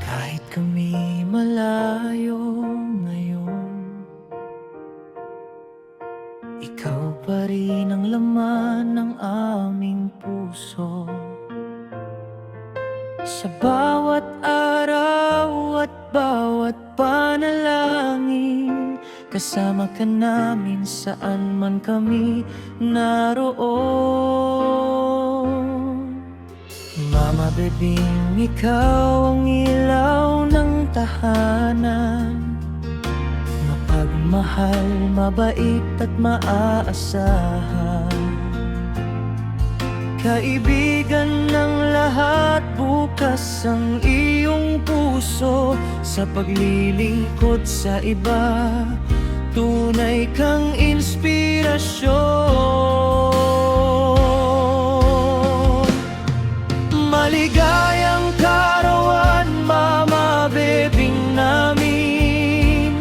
Kahit kami malayo ngayon, ikaw pa rin ang laman ng aming puso. Sa bawat araw at bawat panalangin, kasama ka namin saan man kami naroon. Mama bebing, ikaw ang ilaw ng tahanan, mapagmahal, mabait at maaasahan. Kaibigan ng lahat, bukas ang iyong puso sa paglilingkod sa iba. Tunay kang inspirasyon. Maligayang karawan, mama bebing namin.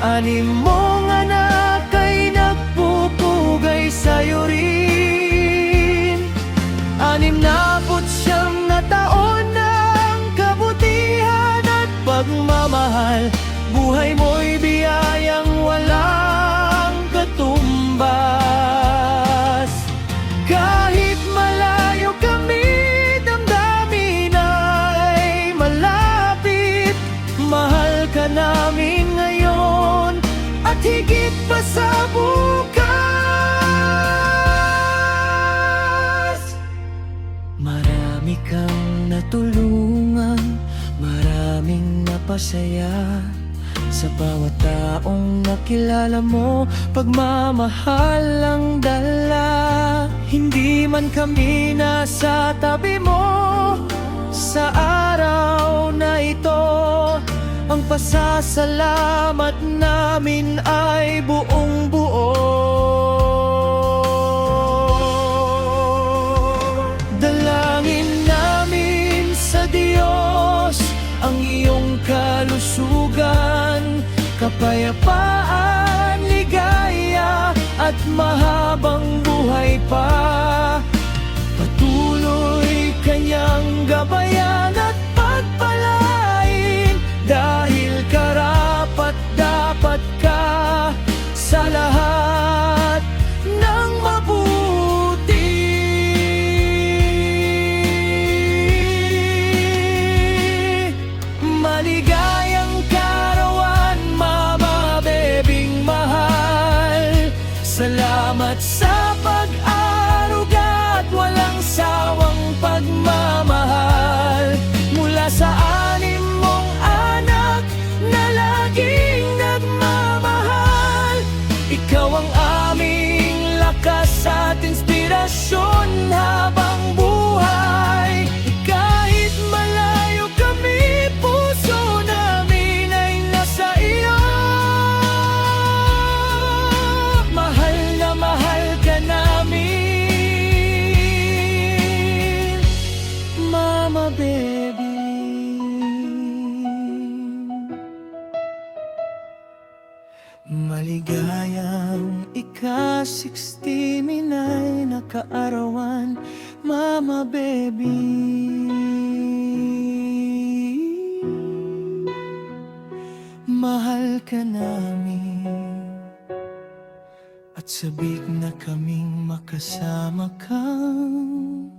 Anim mong anak ay nagpupugay sa'yo rin. 69 na taon ng kabutihan at pagmamahal. Buhay mo'y biyayang walang katumbas. Kahit malayo kami, damdamin ay malapit. Mahal ka namin ngayon at higit pa sa bukas. Marami kang natulungan, maraming napasaya. Sa bawat taong nakilala mo, pagmamahal ang dala. Hindi man kami nasa tabi mo sa araw na ito, ang pasasalamat namin ay buong buo. Dalangin namin sa Diyos ang iyong kalusugan, kapayapaan, ligaya at mahabang buhay pa. Patuloy kanyang gabayan at pagpalain, dahil karapat dapat ka sa lahat ng mabuti. Maligayang karawan, mama bebing mahal. Salamat sa pag-aruga at walang sawang pagmamahal. Mula sa anim mong anak na laging nagmamahal, ikaw ang aming lakas at inspirasyon habang buhay. Kahit malayo kami, puso namin ay nasa iyo. Mahal na mahal ka namin, mama baby. Maligayang ika-69 na kaarawan, mama baby. Mahal ka namin at sabik na kaming makasama kang